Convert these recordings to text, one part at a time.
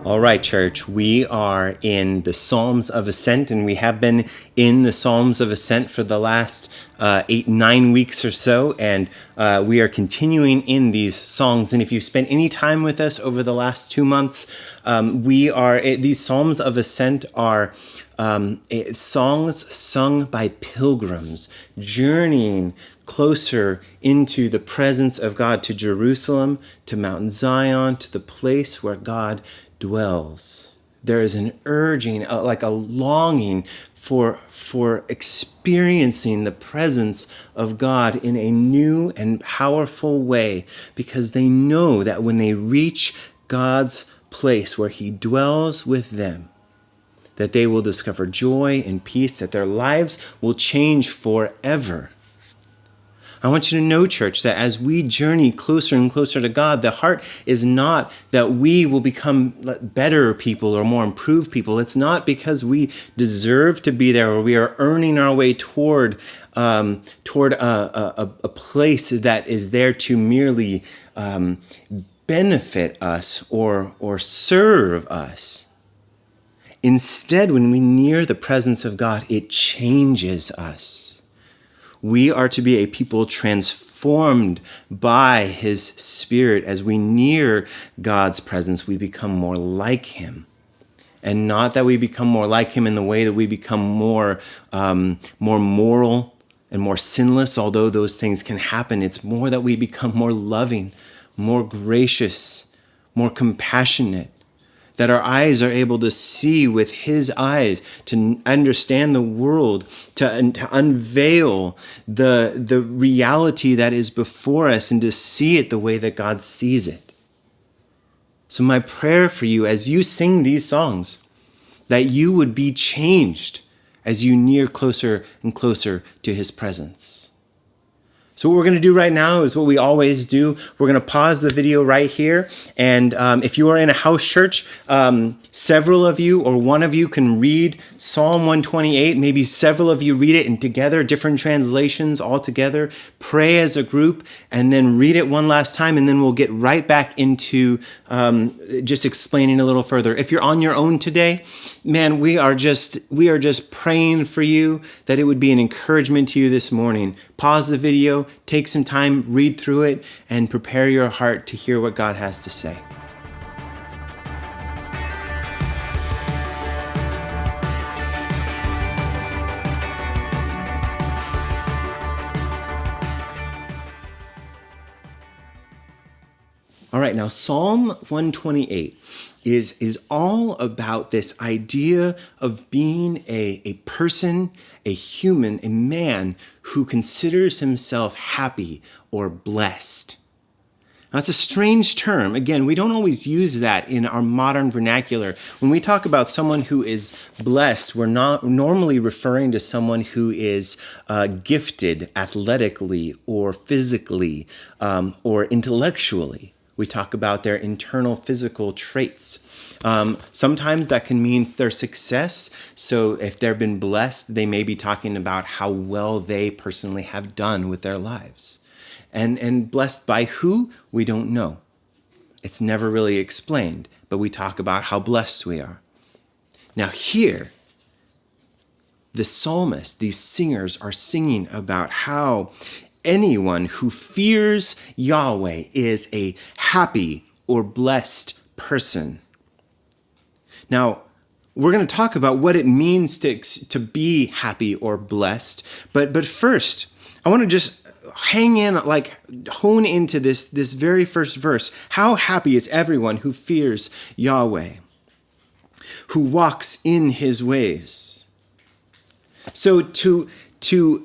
All right, church, we are in the Psalms of Ascent, and we have been in the Psalms of Ascent for the last 9 weeks or so, and we are continuing in these songs. And if you've spent any time with us over the last 2 months, these Psalms of Ascent are songs sung by pilgrims journeying closer into the presence of God, to Jerusalem, to Mount Zion, to the place where God dwells. There is an urging, like a longing for experiencing the presence of God in a new and powerful way, because they know that when they reach God's place where He dwells with them, that they will discover joy and peace, that their lives will change forever. I want you to know, church, that as we journey closer and closer to God, the heart is not that we will become better people or more improved people. It's not because we deserve to be there or we are earning our way toward a place that is there to merely benefit us or serve us. Instead, when we near the presence of God, it changes us. We are to be a people transformed by His Spirit. As we near God's presence, we become more like Him. And not that we become more like Him in the way that we become more moral and more sinless, although those things can happen. It's more that we become more loving, more gracious, more compassionate, that our eyes are able to see with His eyes, to understand the world, to unveil the reality that is before us, and to see it the way that God sees it. So my prayer for you as you sing these songs, that you would be changed as you near closer and closer to His presence. So what we're going to do right now is what we always do. We're going to pause the video right here. And if you are in a house church, several of you or one of you can read Psalm 128. Maybe several of you read it and together, different translations all together. Pray as a group and then read it one last time. And then we'll get right back into just explaining a little further. If you're on your own today, man, we are just praying for you that it would be an encouragement to you this morning. Pause the video. Take some time, read through it, and prepare your heart to hear what God has to say. All right, now Psalm 128 is all about this idea of being a person, a human, a man who considers himself happy or blessed. Now, it's a strange term. Again, we don't always use that in our modern vernacular. When we talk about someone who is blessed, we're not normally referring to someone who is gifted athletically or physically or intellectually. We talk about their internal physical traits. Sometimes that can mean their success. So if they've been blessed, they may be talking about how well they personally have done with their lives. And blessed by who? We don't know. It's never really explained, but we talk about how blessed we are. Now here, the psalmist, these singers are singing about how anyone who fears Yahweh is a happy or blessed person. Now, we're going to talk about what it means to be happy or blessed. But first, I want to just hone into this very first verse. How happy is everyone who fears Yahweh, who walks in His ways. So to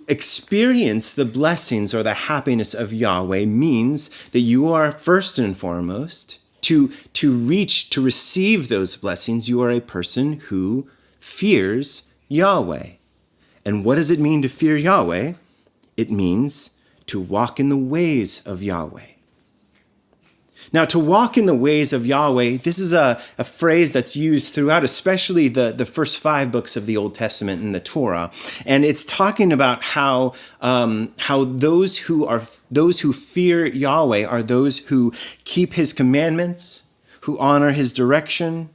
experience the blessings or the happiness of Yahweh means that you are first and foremost, to receive those blessings, you are a person who fears Yahweh. And what does it mean to fear Yahweh? It means to walk in the ways of Yahweh. Now, to walk in the ways of Yahweh, this is a phrase that's used throughout, especially the first 5 books of the Old Testament and the Torah. And it's talking about how those who fear Yahweh are those who keep His commandments, who honor His direction,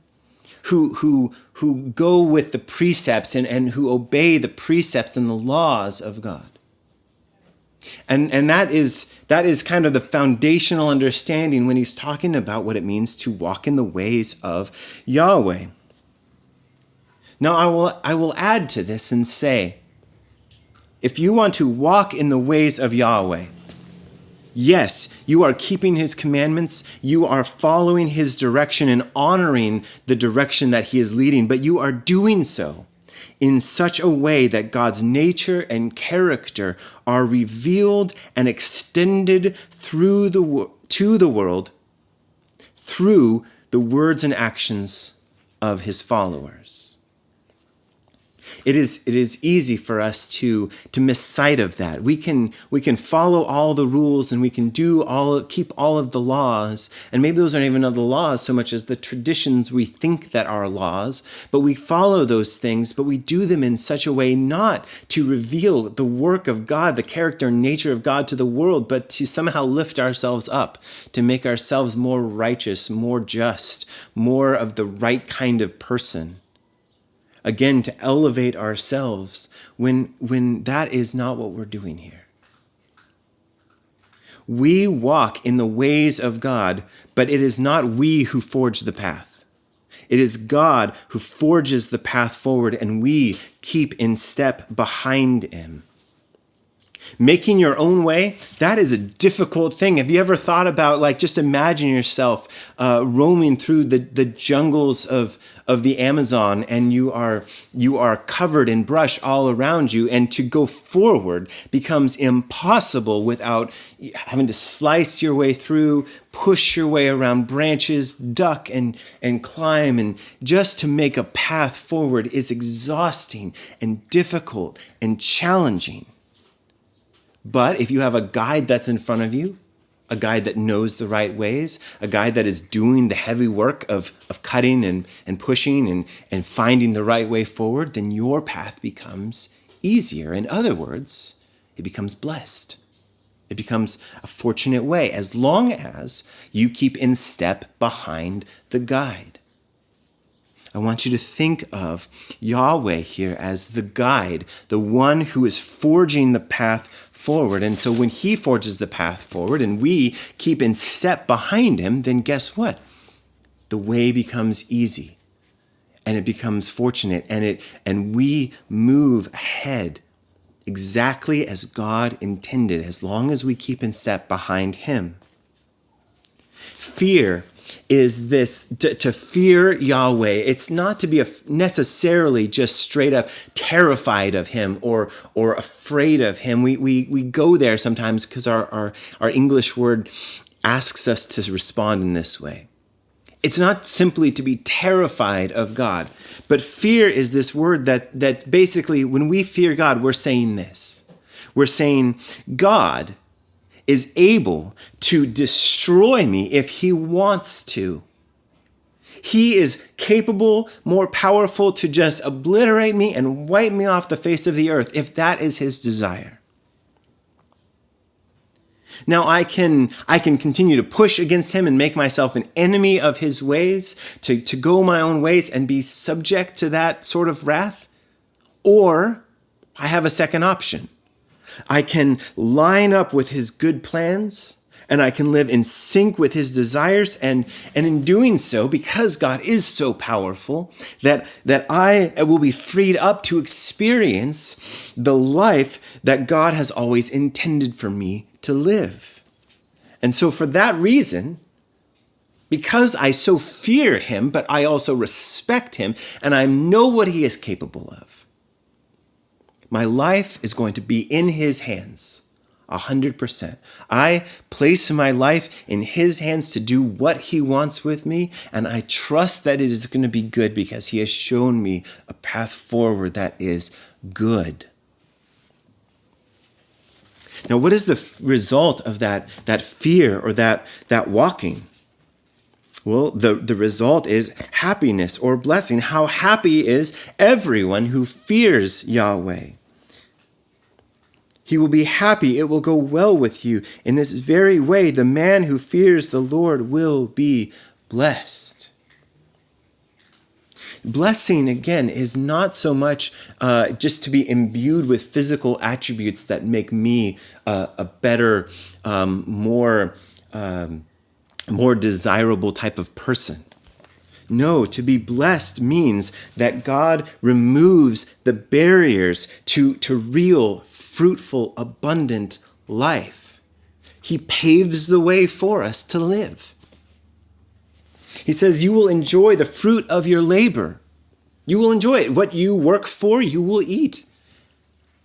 who go with the precepts and who obey the precepts and the laws of God. And that is kind of the foundational understanding when he's talking about what it means to walk in the ways of Yahweh. Now, I will add to this and say, if you want to walk in the ways of Yahweh, yes, you are keeping his commandments, you are following his direction and honoring the direction that he is leading, but you are doing so in such a way that God's nature and character are revealed and extended to the world through the words and actions of his followers. It is easy for us to miss sight of that. We can follow all the rules and we can keep all of the laws, and maybe those aren't even the laws so much as the traditions we think that are laws, but we follow those things, but we do them in such a way not to reveal the work of God, the character and nature of God to the world, but to somehow lift ourselves up, to make ourselves more righteous, more just, more of the right kind of person. Again, to elevate ourselves when that is not what we're doing here. We walk in the ways of God, but it is not we who forge the path. It is God who forges the path forward, and we keep in step behind him. Making your own way, that is a difficult thing. Have you ever thought about, just imagine yourself roaming through the jungles of the Amazon, and you are covered in brush all around you, and to go forward becomes impossible without having to slice your way through, push your way around branches, duck and climb, and just to make a path forward is exhausting and difficult and challenging. But if you have a guide that's in front of you, a guide that knows the right ways, a guide that is doing the heavy work of cutting and pushing and finding the right way forward, then your path becomes easier. In other words, it becomes blessed. It becomes a fortunate way as long as you keep in step behind the guide. I want you to think of Yahweh here as the guide, the one who is forging the path forward. And so when he forges the path forward and we keep in step behind him, then guess what? The way becomes easy and it becomes fortunate, and we move ahead exactly as God intended, as long as we keep in step behind him. Fear is this, to fear Yahweh. It's not to be necessarily just straight up terrified of him or afraid of him. We go there sometimes because our English word asks us to respond in this way. It's not simply to be terrified of God, but fear is this word that basically, when we fear God, we're saying this. We're saying God is able to destroy me if he wants to. He is capable, more powerful to just obliterate me and wipe me off the face of the earth if that is his desire. Now I can continue to push against him and make myself an enemy of his ways, to go my own ways and be subject to that sort of wrath. Or I have a second option. I can line up with his good plans, and I can live in sync with his desires, and in doing so, because God is so powerful, that I will be freed up to experience the life that God has always intended for me to live. And so for that reason, because I so fear him, but I also respect him, and I know what he is capable of, my life is going to be in his hands, 100%. I place my life in his hands to do what he wants with me, and I trust that it is going to be good because he has shown me a path forward that is good. Now, what is the result of that fear or that walking? Well, the result is happiness or blessing. How happy is everyone who fears Yahweh? He will be happy. It will go well with you. In this very way, the man who fears the Lord will be blessed. Blessing, again, is not so much just to be imbued with physical attributes that make me a better, more desirable type of person. No, to be blessed means that God removes the barriers to real, fruitful, abundant life. He paves the way for us to live. He says, you will enjoy the fruit of your labor. You will enjoy it. What you work for, you will eat.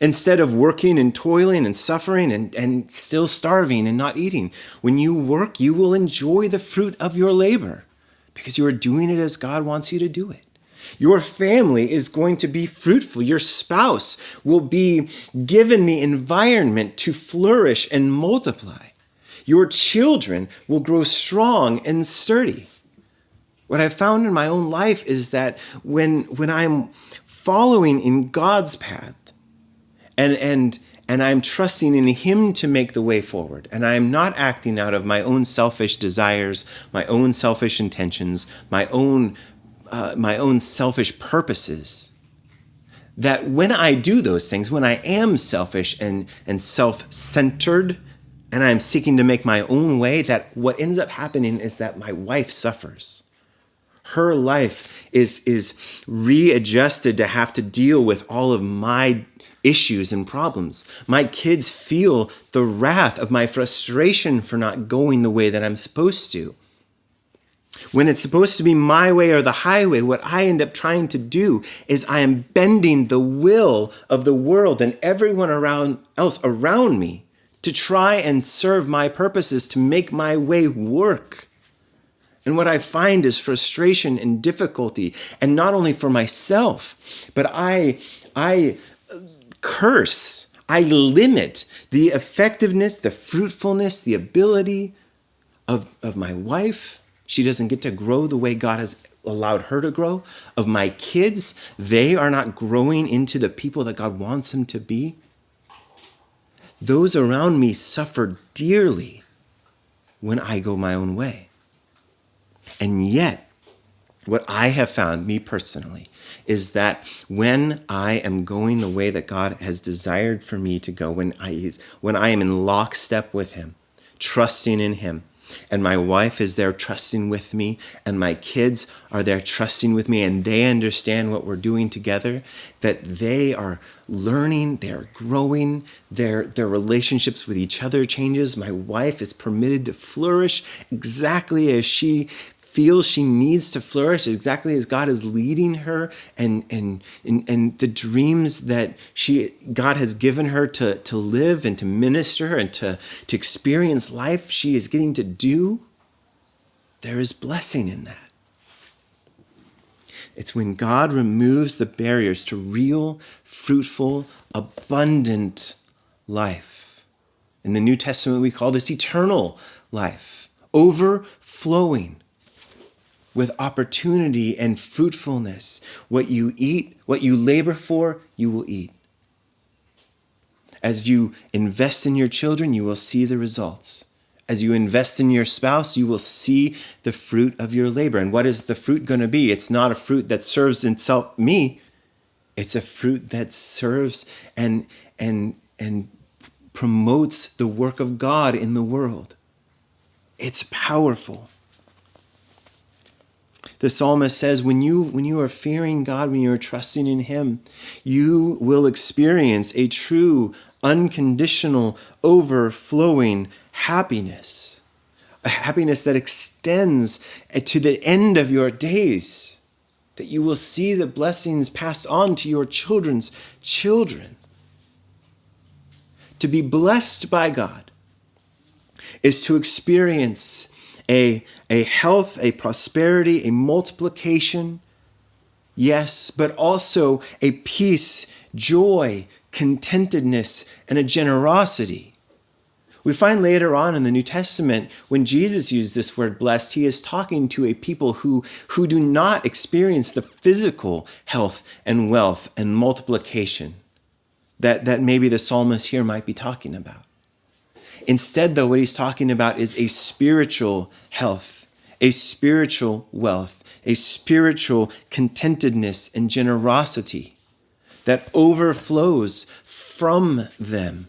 Instead of working and toiling and suffering and still starving and not eating. When you work, you will enjoy the fruit of your labor because you are doing it as God wants you to do it. Your family is going to be fruitful. Your spouse will be given the environment to flourish and multiply. Your children will grow strong and sturdy. What I've found in my own life is that when I'm following in God's path, and I'm trusting in Him to make the way forward. And I'm not acting out of my own selfish desires, my own selfish intentions, my own selfish purposes. That when I do those things, when I am selfish and self-centered, and I'm seeking to make my own way, that what ends up happening is that my wife suffers. Her life is readjusted to have to deal with all of my issues and problems. My kids feel the wrath of my frustration for not going the way that I'm supposed to. When it's supposed to be my way or the highway, what I end up trying to do is I am bending the will of the world and everyone else around me to try and serve my purposes, to make my way work. And what I find is frustration and difficulty, and not only for myself, but I curse, I limit the effectiveness, the fruitfulness, the ability of my wife. She doesn't get to grow the way God has allowed her to grow. Of my kids, they are not growing into the people that God wants them to be. Those around me suffer dearly when I go my own way. And yet, what I have found, me personally, is that when I am going the way that God has desired for me to go, when I am in lockstep with Him, trusting in Him, and my wife is there trusting with me, and my kids are there trusting with me, and they understand what we're doing together, that they are learning, they're growing, their relationships with each other changes. My wife is permitted to flourish exactly as she feels she needs to flourish, exactly as God is leading her, and the dreams that God has given her to live and to minister and to experience life she is getting to do. There is blessing in that. It's when God removes the barriers to real, fruitful, abundant life. In the New Testament, we call this eternal life, overflowing with opportunity and fruitfulness. What you eat, what you labor for, you will eat. As you invest in your children, you will see the results. As you invest in your spouse, you will see the fruit of your labor. And what is the fruit going to be? It's not a fruit that serves itself me. It's a fruit that serves and promotes the work of God in the world. It's powerful. The psalmist says, when you are fearing God, when you are trusting in Him, you will experience a true, unconditional, overflowing happiness. A happiness that extends to the end of your days. That you will see the blessings passed on to your children's children. To be blessed by God is to experience a health, a prosperity, a multiplication, yes, but also a peace, joy, contentedness, and a generosity. We find later on in the New Testament, when Jesus used this word blessed, He is talking to a people who do not experience the physical health and wealth and multiplication that maybe the psalmist here might be talking about. Instead, though, what he's talking about is a spiritual health, a spiritual wealth, a spiritual contentedness and generosity that overflows from them.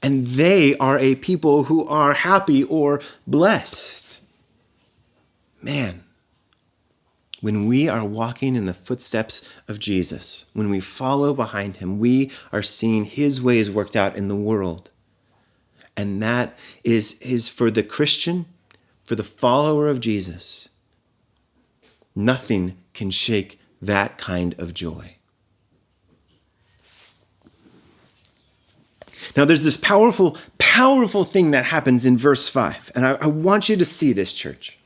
And they are a people who are happy or blessed. Man, when we are walking in the footsteps of Jesus, when we follow behind him, we are seeing his ways worked out in the world. And that is for the Christian, for the follower of Jesus. Nothing can shake that kind of joy. Now there's this powerful thing that happens in verse 5. And I want you to see this, church.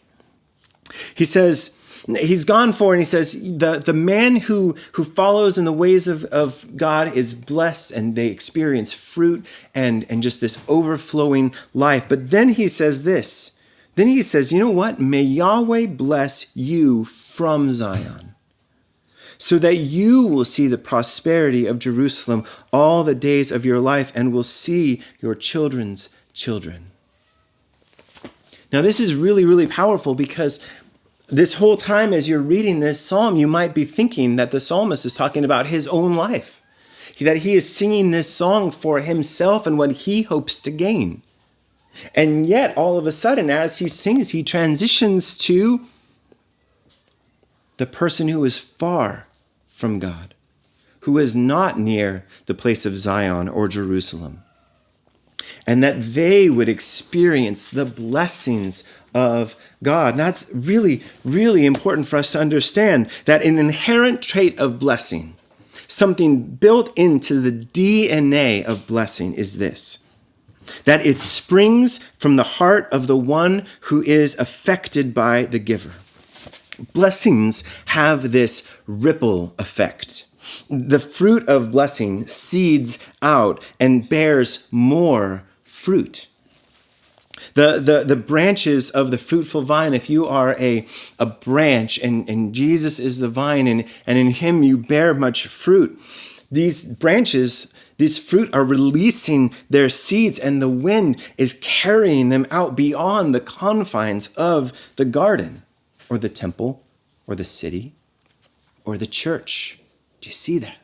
He says, he's gone forward and he says, the man who follows in the ways of God is blessed, and they experience fruit and just this overflowing life. But then he says this. Then he says, you know what? May Yahweh bless you from Zion, so that you will see the prosperity of Jerusalem all the days of your life and will see your children's children. Now, this is really, really powerful, because this whole time as you're reading this psalm, you might be thinking that the psalmist is talking about his own life, that he is singing this song for himself and what he hopes to gain. And yet, all of a sudden, as he sings, he transitions to the person who is far from God, who is not near the place of Zion or Jerusalem, and that they would experience the blessings of God. And that's really, really important for us to understand, that an inherent trait of blessing, something built into the DNA of blessing, is this: that it springs from the heart of the one who is affected by the giver. Blessings have this ripple effect. The fruit of blessing seeds out and bears more fruit. The branches of the fruitful vine, if you are a branch and Jesus is the vine, and in him you bear much fruit, these branches, these fruit are releasing their seeds, and the wind is carrying them out beyond the confines of the garden, or the temple, or the city, or the church. Do you see that?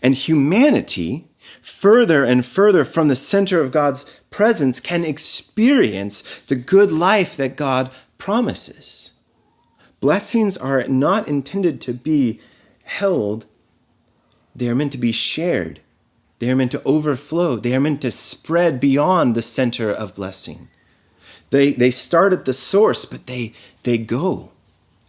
And humanity, further and further from the center of God's presence, can experience the good life that God promises. Blessings are not intended to be held. They are meant to be shared. They are meant to overflow. They are meant to spread beyond the center of blessing. They start at the source, but they go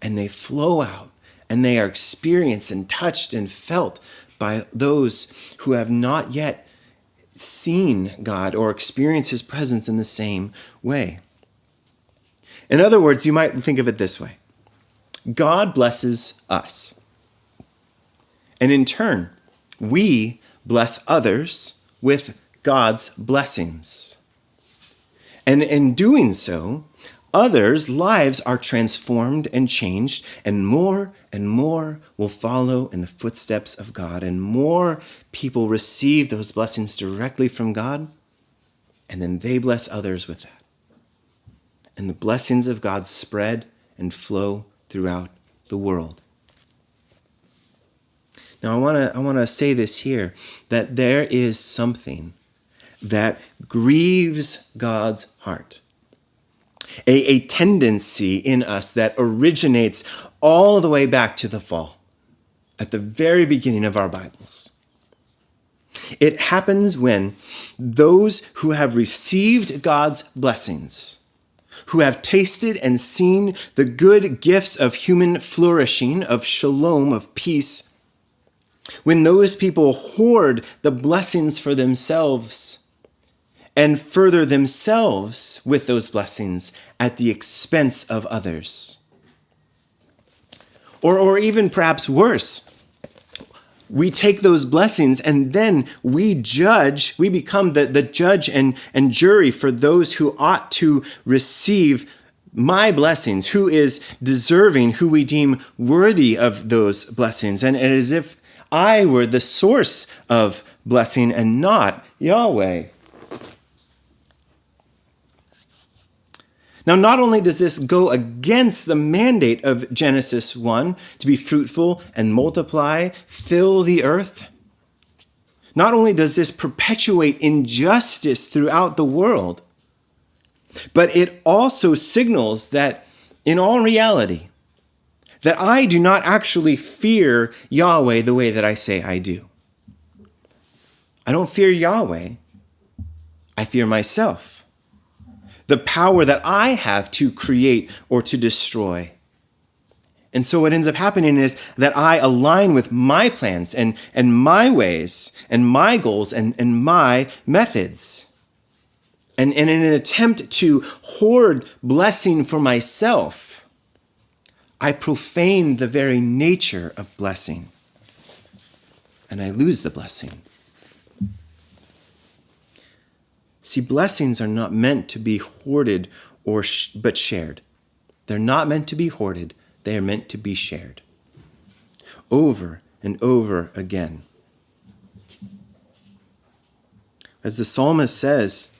and they flow out, and they are experienced and touched and felt by those who have not yet seen God or experienced his presence in the same way. In other words, you might think of it this way: God blesses us, and in turn, we bless others with God's blessings. And in doing so, others' lives are transformed and changed, and more will follow in the footsteps of God, and more people receive those blessings directly from God, and then they bless others with that. And the blessings of God spread and flow throughout the world. Now, I want to say this here, that there is something that grieves God's heart. A tendency in us that originates all the way back to the fall, at the very beginning of our Bibles. It happens when those who have received God's blessings, who have tasted and seen the good gifts of human flourishing, of shalom, of peace, when those people hoard the blessings for themselves and further themselves with those blessings at the expense of others. Or even perhaps worse, we take those blessings and then we become the judge and jury for those who ought to receive my blessings, who is deserving, who we deem worthy of those blessings. And as if I were the source of blessing and not Yahweh. Now, not only does this go against the mandate of Genesis 1 to be fruitful and multiply, fill the earth, not only does this perpetuate injustice throughout the world, but it also signals that in all reality, that I do not actually fear Yahweh the way that I say I do. I don't fear Yahweh. I fear myself. The power that I have to create or to destroy. And so what ends up happening is that I align with my plans and my ways and my goals and my methods. And in an attempt to hoard blessing for myself, I profane the very nature of blessing. And I lose the blessing. See, blessings are not meant to be hoarded but shared. They're not meant to be hoarded. They are meant to be shared. Over and over again. As the psalmist says,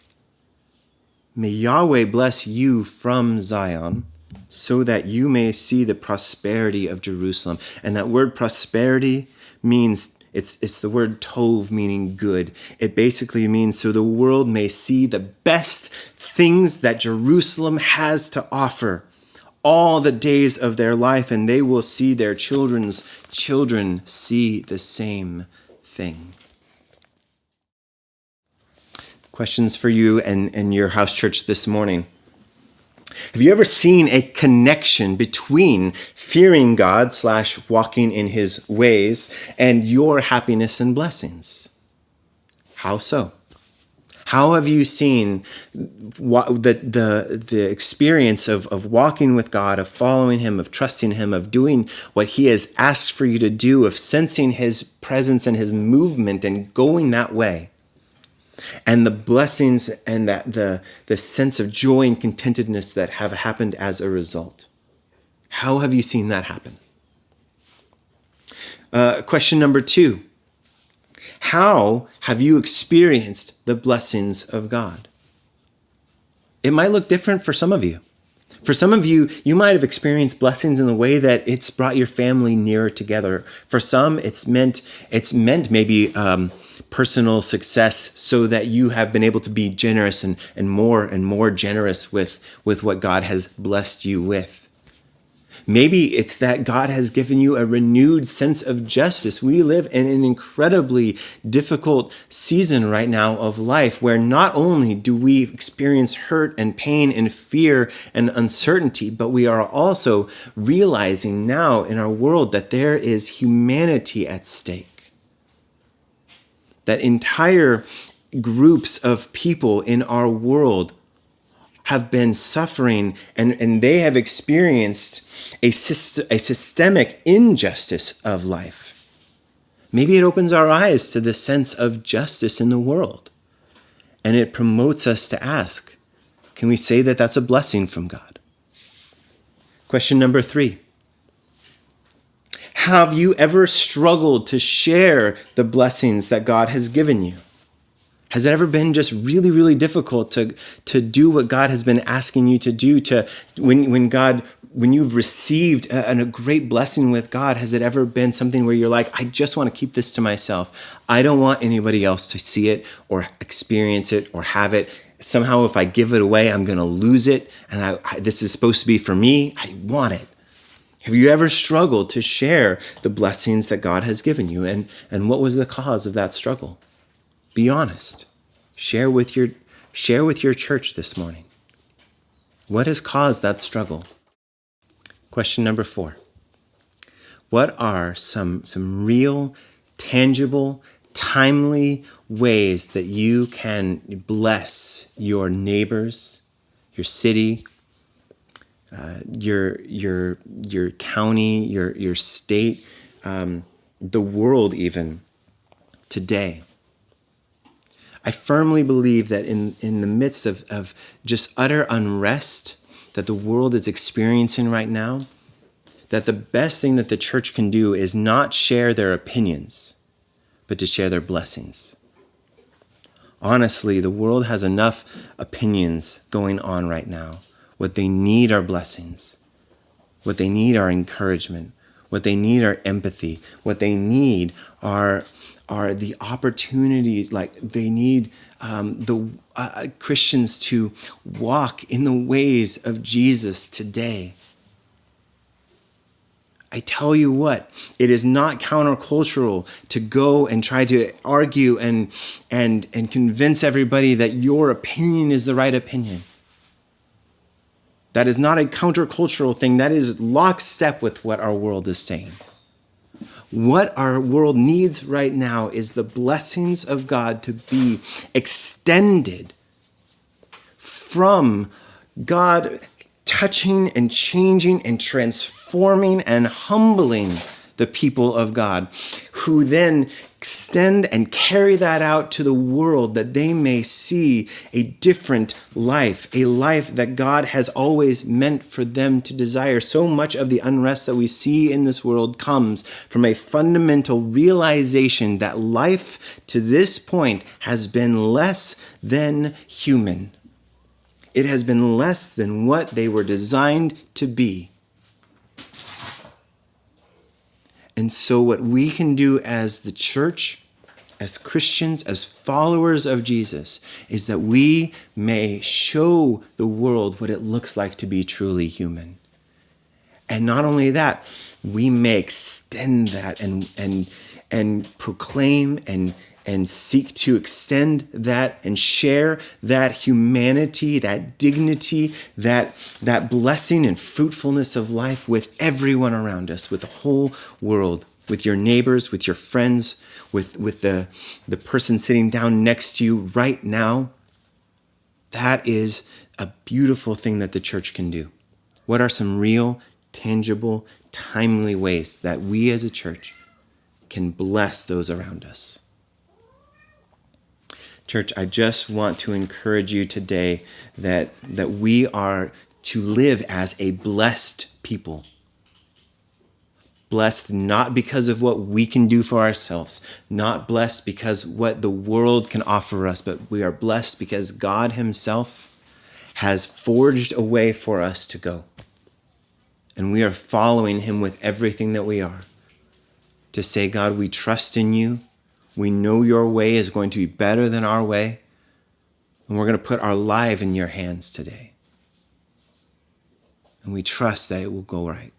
may Yahweh bless you from Zion, so that you may see the prosperity of Jerusalem. And that word prosperity means, it's the word tov, meaning good. It basically means so the world may see the best things that Jerusalem has to offer all the days of their life, and they will see their children's children see the same thing. Questions for you and your house church this morning. Have you ever seen a connection between fearing God / walking in his ways and your happiness and blessings? How so? How have you seen the experience of walking with God, of following him, of trusting him, of doing what he has asked for you to do, of sensing his presence and his movement and going that way? And the blessings and the sense of joy and contentedness that have happened as a result. How have you seen that happen? Question number 2. How have you experienced the blessings of God? It might look different for some of you. For some of you, you might have experienced blessings in the way that it's brought your family nearer together. For some, it's meant maybe personal success so that you have been able to be generous and more generous with what God has blessed you with. Maybe it's that God has given you a renewed sense of justice. We live in an incredibly difficult season right now of life where not only do we experience hurt and pain and fear and uncertainty, but we are also realizing now in our world that there is humanity at stake. That entire groups of people in our world have been suffering and they have experienced a systemic injustice of life. Maybe it opens our eyes to the sense of justice in the world. And it promotes us to ask, can we say that that's a blessing from God? Question number 3. Have you ever struggled to share the blessings that God has given you? Has it ever been just really, really difficult to do what God has been asking you to do? When you've received a great blessing with God, has it ever been something where you're like, I just want to keep this to myself. I don't want anybody else to see it or experience it or have it. Somehow, if I give it away, I'm going to lose it. And this is supposed to be for me. I want it. Have you ever struggled to share the blessings that God has given you? And what was the cause of that struggle? Be honest. Share with your church this morning. What has caused that struggle? Question number 4. What are some real, tangible, timely ways that you can bless your neighbors, your city, your county, your state, the world even today? I firmly believe that in the midst of just utter unrest that the world is experiencing right now, that the best thing that the church can do is not share their opinions, but to share their blessings. Honestly, the world has enough opinions going on right now. What they need are blessings. What they need are encouragement. What they need are empathy. What they need are the opportunities, like they need the Christians to walk in the ways of Jesus today. I tell you what, it is not countercultural to go and try to argue and convince everybody that your opinion is the right opinion. That is not a countercultural thing. That is lockstep with what our world is saying. What our world needs right now is the blessings of God to be extended from God touching and changing and transforming and humbling the people of God, who then extend and carry that out to the world that they may see a different life, a life that God has always meant for them to desire. So much of the unrest that we see in this world comes from a fundamental realization that life to this point has been less than human. It has been less than what they were designed to be. And so what we can do as the church, as Christians, as followers of Jesus, is that we may show the world what it looks like to be truly human. And not only that, we may extend that and proclaim and seek to extend that and share that humanity, that dignity, that blessing and fruitfulness of life with everyone around us, with the whole world, with your neighbors, with your friends, with the person sitting down next to you right now. That is a beautiful thing that the church can do. What are some real, tangible, timely ways that we as a church can bless those around us? Church, I just want to encourage you today that we are to live as a blessed people. Blessed not because of what we can do for ourselves, not blessed because what the world can offer us, but we are blessed because God himself has forged a way for us to go. And we are following him with everything that we are. To say, God, we trust in you. We know your way is going to be better than our way. And we're going to put our life in your hands today. And we trust that it will go right.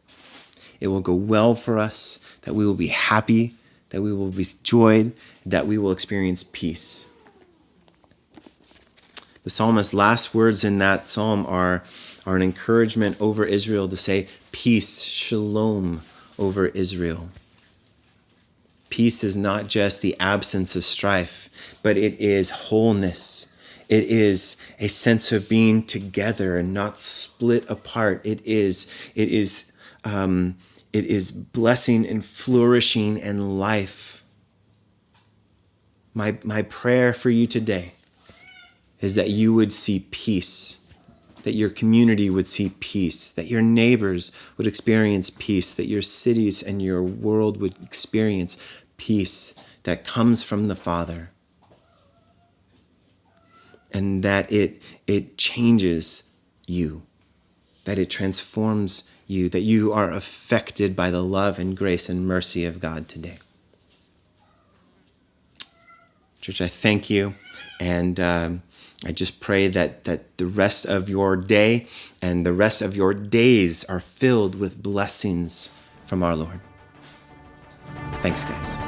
It will go well for us, that we will be happy, that we will be joyed, that we will experience peace. The psalmist's last words in that psalm are an encouragement over Israel to say, peace, shalom over Israel. Peace is not just the absence of strife, but it is wholeness. It is a sense of being together and not split apart. It is blessing and flourishing and life. My prayer for you today is that you would see peace, that your community would see peace, that your neighbors would experience peace, that your cities and your world would experience peace that comes from the Father, and that it changes you, that it transforms you, that you are affected by the love and grace and mercy of God today. Church, I thank you, and I just pray that the rest of your day and the rest of your days are filled with blessings from our Lord. Thanks, guys.